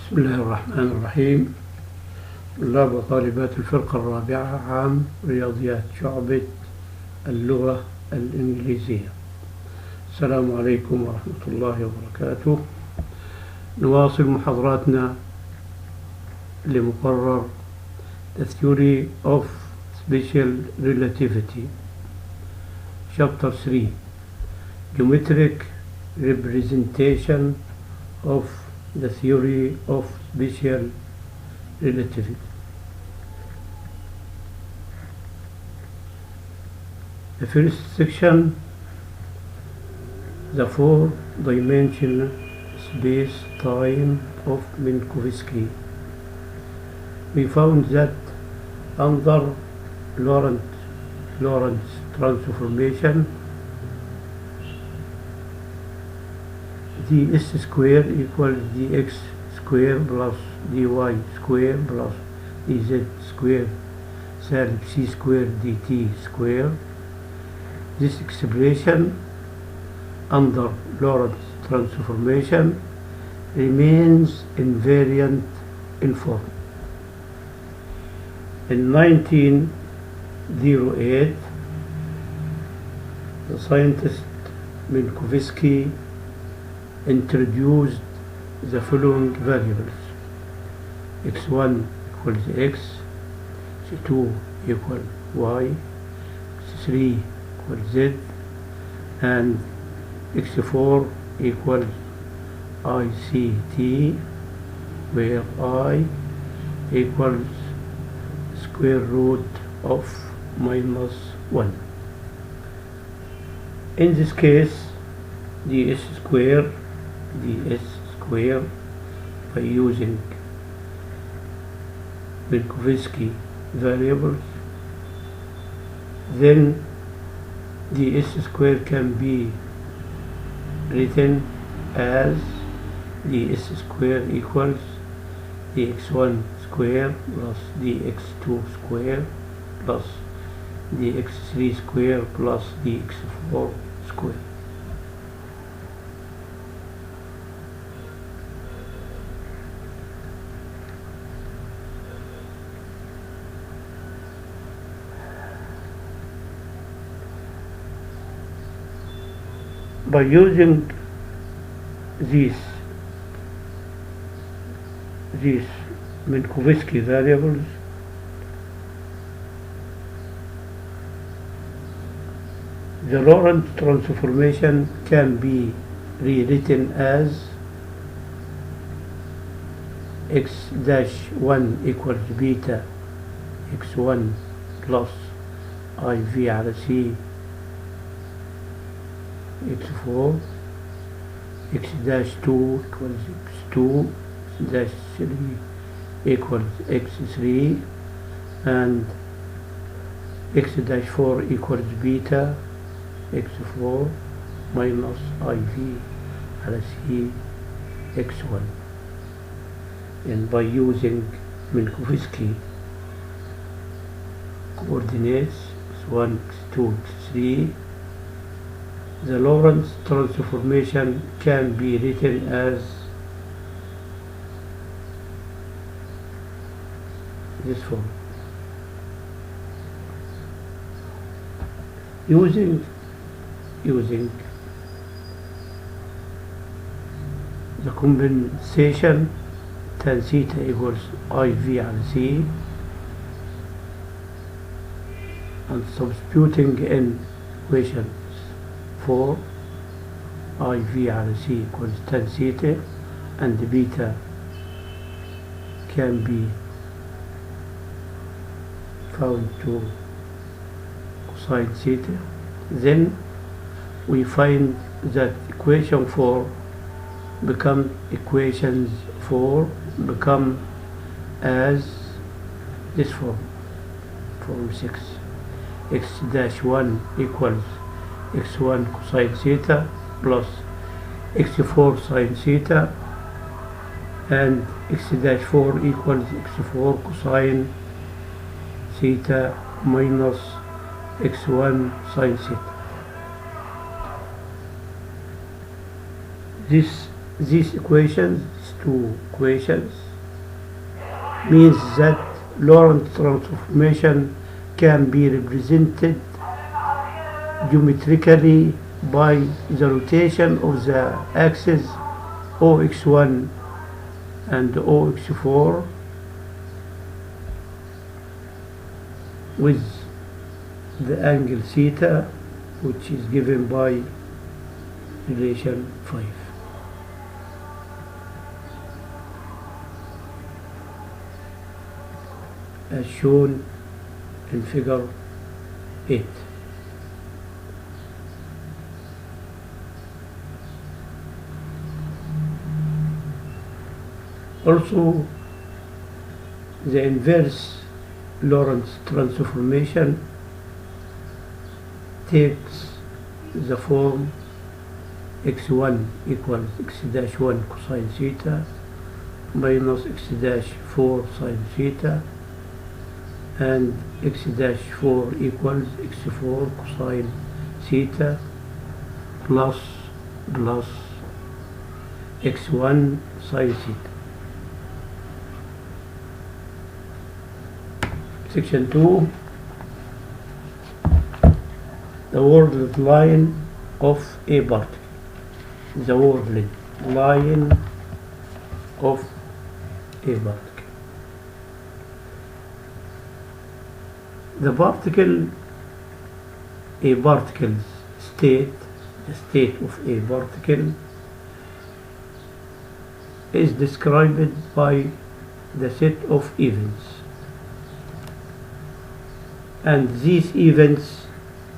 بسم الله الرحمن الرحيم. طلاب وطالبات الفرقة الرابعة عام رياضيات شعبة اللغة الإنجليزية، السلام عليكم ورحمة الله وبركاته. نواصل محاضراتنا لمقرر The Theory of Special Relativity Chapter 3 Geometric Representation of the Theory of Special Relativity. The first section, the four-dimensional space-time of Minkowski. We found that under Lorentz transformation, ds square equals dx square plus dy square plus dz square salib c square dt square. This expression under Lorentz transformation remains invariant in form. In 1908, the scientist Minkowski introduced the following variables: x1 equals x, x2 equals y, x3 equals z, and x4 equals ICT, where I equals square root of -1. In this case, ds square by using Minkowski variables, then ds square can be written as ds square equals dx1 square plus dx2 square plus dx3 square plus dx4 square. By using these Minkowski variables, the Lorentz transformation can be rewritten as x-1 equals beta x1 plus iv على c x4, x-2 equals x2, x-3 equals x3, and x-4 equals beta x4 minus iv على c x1. And by using Minkowski coordinates x1, x2, x3, the Lorentz transformation can be written as this form. Using the compensation tan theta equals iv على c, and substituting in equation 4 iv على c equals tan theta, and beta can be found to cosine theta. Then we find that equation 4 become as this form 6. x-1 equals x1 cosine theta plus x4 sine theta, and x-4 equals x4 cosine theta minus x1 sine theta. This these equations, these two equations, means that Lorentz transformation can be represented geometrically by the rotation of the axis OX1 and OX4 with the angle theta, which is given by relation 5. As shown in figure 8. Also, the inverse Lorentz transformation takes the form x1 equals x-1 cosine theta minus x-4 sine theta, and x-4 equals x4 cosine theta plus x1 sine theta. Section 2, the world line of a particle. The world line of a particle. The particle, a particle's state, the state of a particle, is described by the set of events. And these events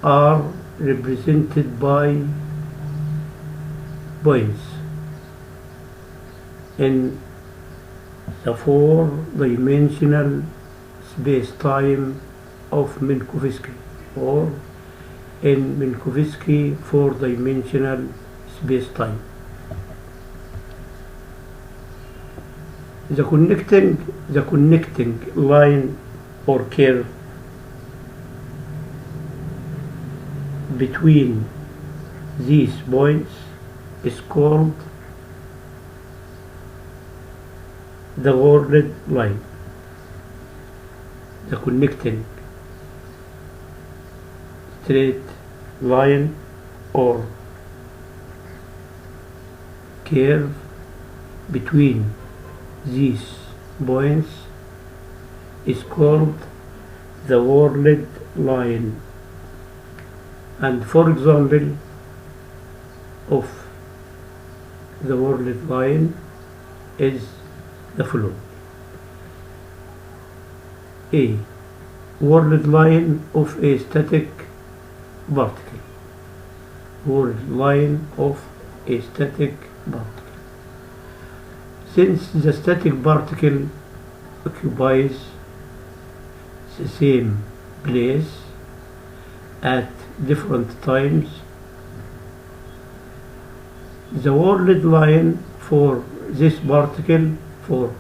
are represented by points in the four-dimensional space-time of Minkowski, or in Minkowski four-dimensional space-time. The connecting line or curve between these points is called the world line. The connecting straight line or curve between these points is called the world line. And for example of the world line is the following: A. World line of a static particle. World line of a static particle. Since the static particle occupies the same place at different times, the world line for this particle, for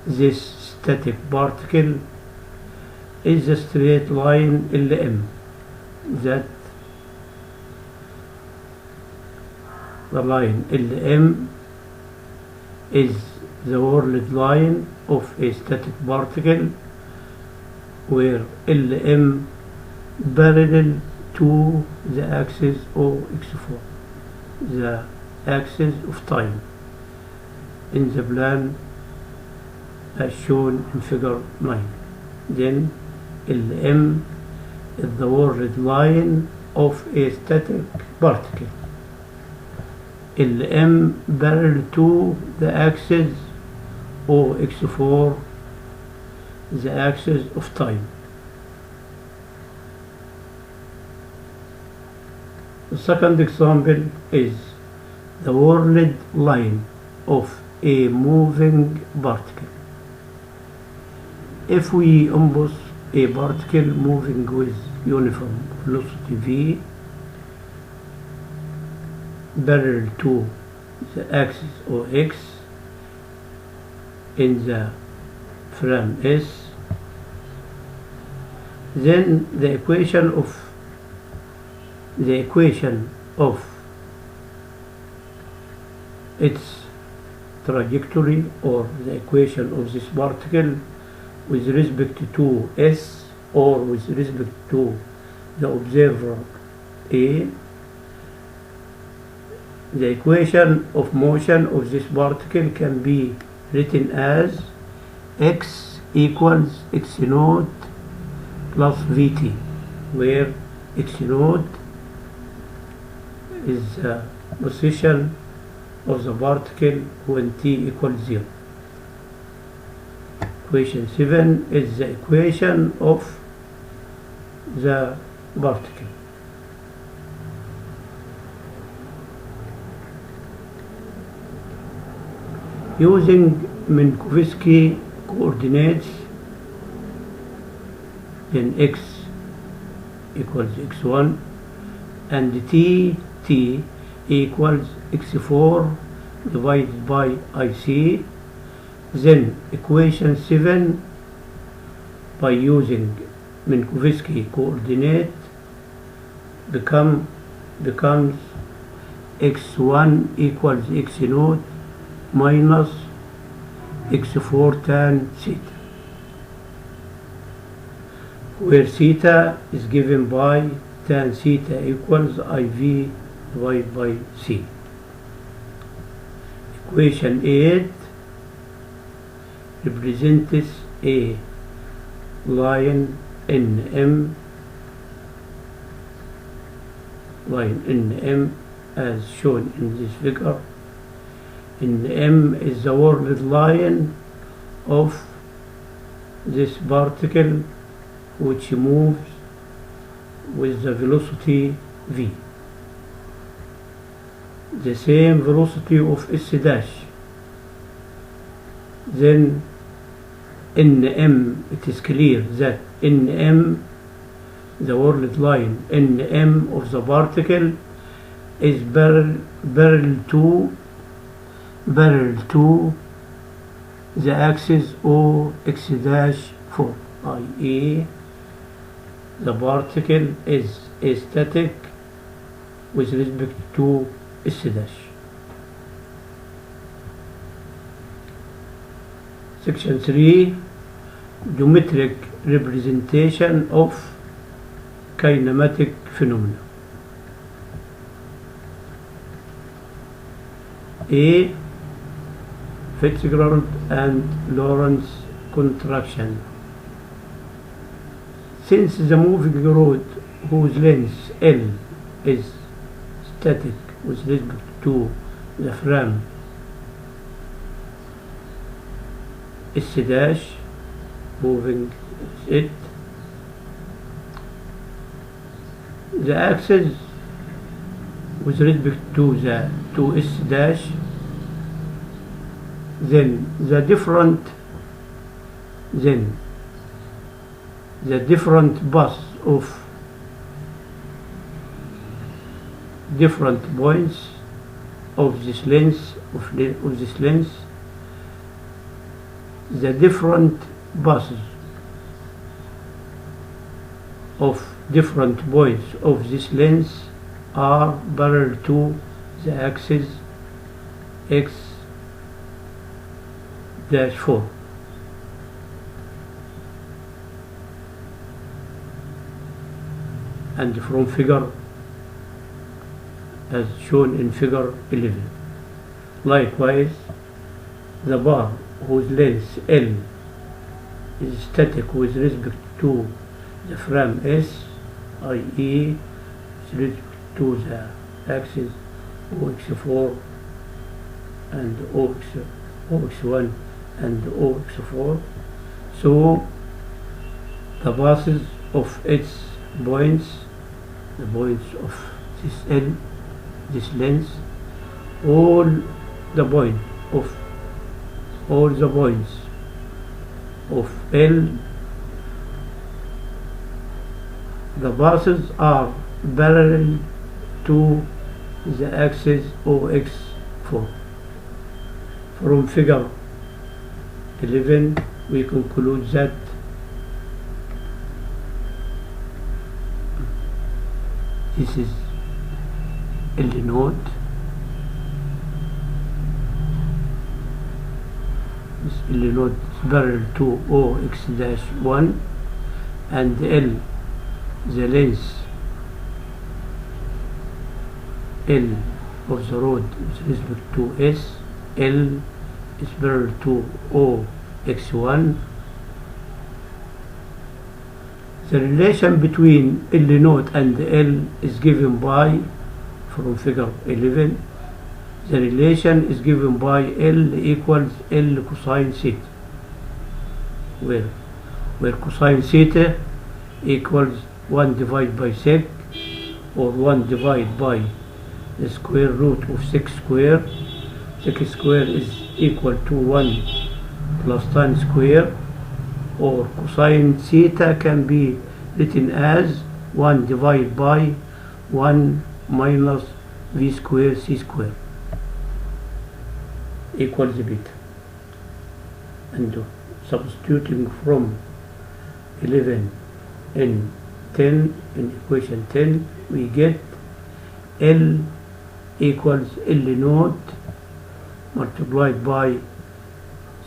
this static particle, is the straight line Lm, that the line Lm is the world line of a static particle, where Lm parallel to the axis OX4, the axis of time, in the plan as shown in figure 9. Then Lm is the world line of a static particle. Lm parallel to the axis OX4, the axis of time. The second example is the world line of a moving particle. If we impose a particle moving with uniform velocity v parallel to the axis OX in the frame S, then the equation of its trajectory or the equation of this particle with respect to S or with respect to the observer A. The equation of motion of this particle can be written as x equals x naught plus vt, where x naught is the position of the particle when t equals 0. Equation 7 is the equation of the particle. Using Minkowski coordinates, then x equals x1 and t equals x4 divided by IC. Then equation 7, by using Minkowski coordinate, becomes x1 equals x naught minus x4 tan theta, where theta is given by tan theta equals IV divided by C. Equation 8 represents a line NM as shown in this figure. NM is the world line of this particle which moves with the velocity v, the same velocity of S dash. Then NM, it is clear that NM, the world line NM of the particle, is parallel to the axis of x dash 4, i.e. the particle is static with respect to S dash. Section 3, geometric representation of kinematic phenomena. A. Fitzgerald and Lorentz contraction. Since the moving rod whose length L is static with respect to the frame S dash, moving it, the axis with respect to S dash, then the different paths of different points of this length the different paths of different points of this length are parallel to the axis x dash 4. And from figure as shown in figure 11. Likewise, the bar whose length L is static with respect to the frame S, i.e. with respect to the axis OX4 and OX1 and OX4. So the bases of its points, the points of this L, this length, all the points of L, the bases are parallel to the axis OX4. From figure 11 we conclude that this is L naught this L naught is parallel to OX dash 1, and L, the length L of the road with respect to S. L is parallel to OX1. The relation between L naught and L is given by, from figure 11, the relation is given by L equals L cosine theta, where cosine theta equals 1 divided by sec, or 1 divided by the square root of sec square. Sec square is equal to 1 plus tan square, or cosine theta can be written as 1 divided by 1 minus v square c square equals beta. And substituting from 11 and 10 in equation 10, we get L equals L naught multiplied by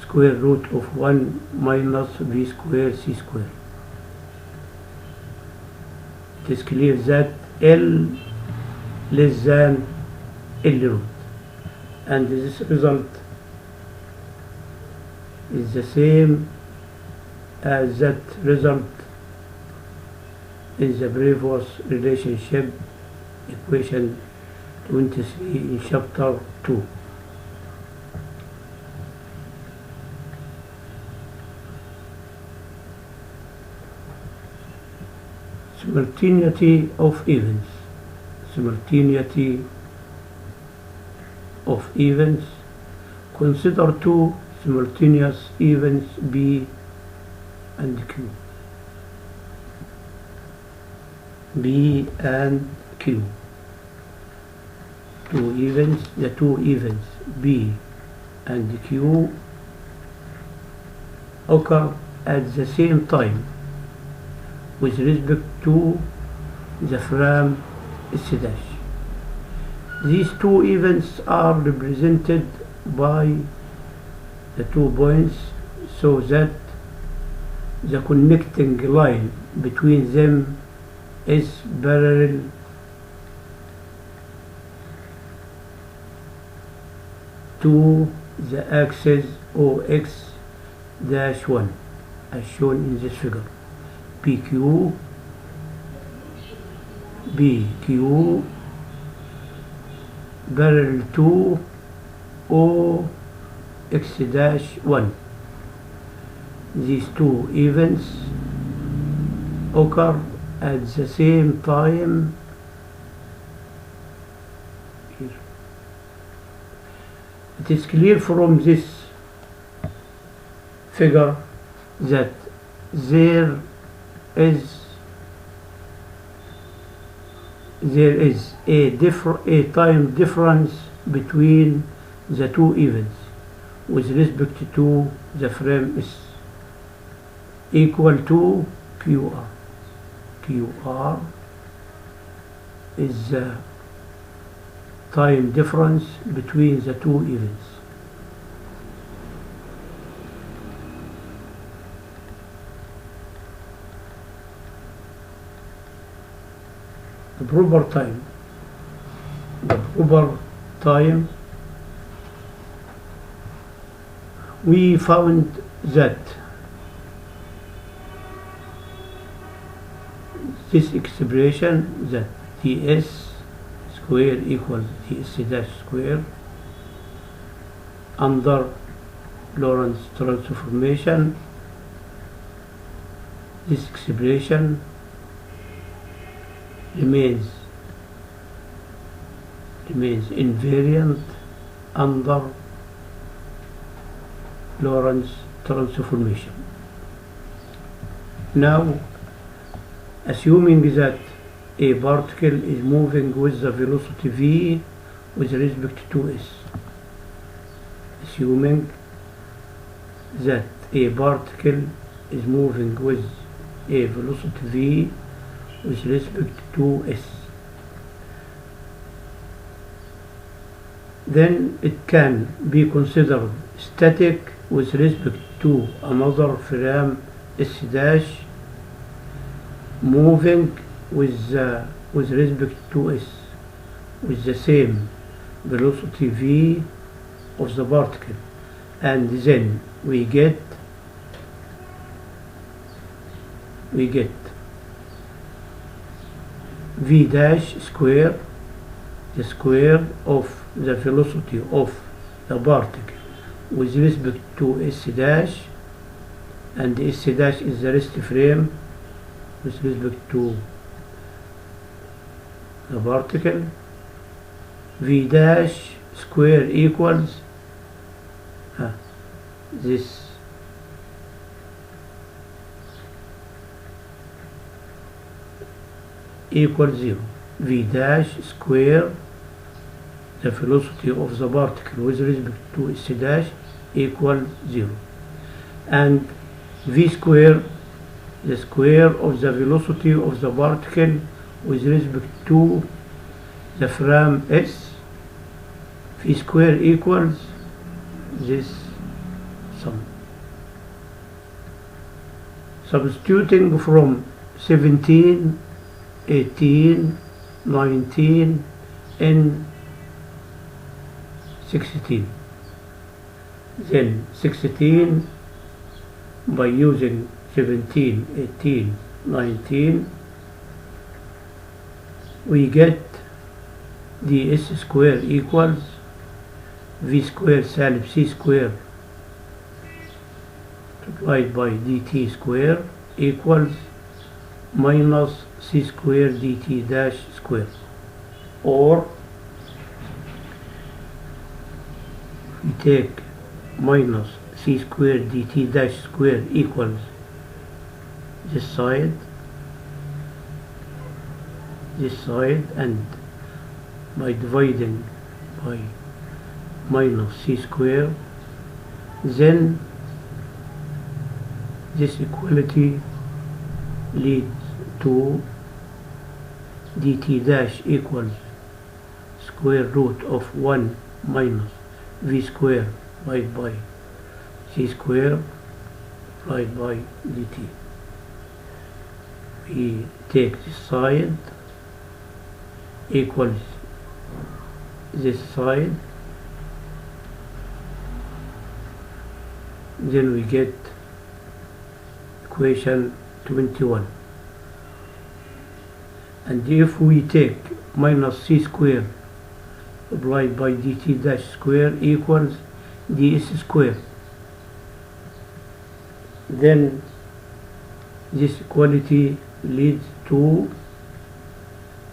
square root of 1 minus v square c square. It is clear that L less than L naught, and this result is the same as that result in the previous relationship, equation 23 in chapter 2. Simultaneity of events. Simultaneity of events. Consider two simultaneous events B and Q. B and Q. The two events B and Q occur at the same time with respect to the frame S dash. These two events are represented by the 2 points, so that the connecting line between them is parallel to the axis OX dash 1 as shown in this figure. BQ parallel to OX dash 1. These two events occur at the same time here. It is clear from this figure that there is a time difference between the two events with respect to the frame S, equal to QR. QR is the time difference between the two events. The proper time, we found that this expression, that Ts square equals Ts dash square under Lorentz transformation, this expression remains invariant under Lorentz transformation. Now, assuming that a particle is moving with the velocity v with respect to s, assuming that a particle is moving with a velocity v with respect to s, then it can be considered static with respect to another frame S dash moving with respect to S with the same velocity v of the particle, and then we get v dash square, the square of the velocity of the particle with respect to S dash, and S dash is the rest frame with respect to the particle. V dash square equals this equals 0. V dash square, the velocity of the particle with respect to S dash, equals 0, and V square, the square of the velocity of the particle with respect to the frame S, V square equals this sum. Substituting from 17, 18, 19, and 16. Then 16 by using 17, 18, 19, we get ds square equals v square salib c square divided by dt square equals minus c square dt dash square, or we take minus c square dt dash square equals this side, and by dividing by minus c square, then this equality leads to dt dash equals square root of 1 minus v square divided by c square divided by dt. We take this side equals this side, then we get equation 21. And if we take minus c square divided by dt dash square equals ds square, then this equality leads to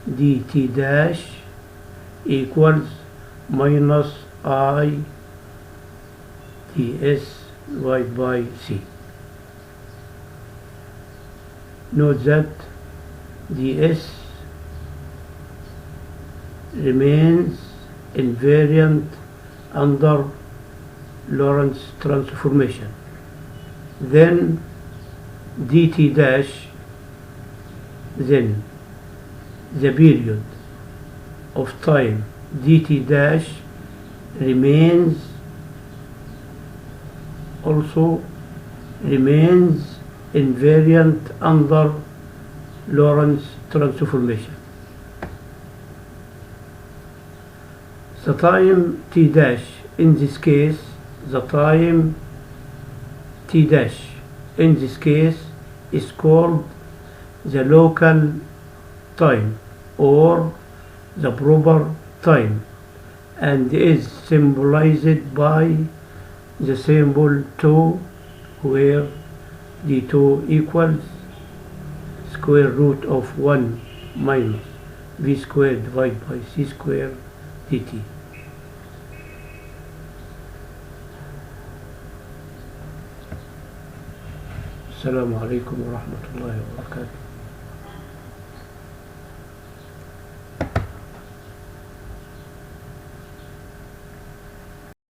dt dash equals minus I ds divided by c. Note that ds remains invariant under Lorentz transformation. Then dt dash, then the period of time dt dash remains invariant under Lorentz transformation. The time t dash in this case, is called the local time or the proper time, and is symbolized by the symbol 2, where d2 equals square root of 1 minus v square divided by c square dt. السلام عليكم ورحمة الله وبركاته.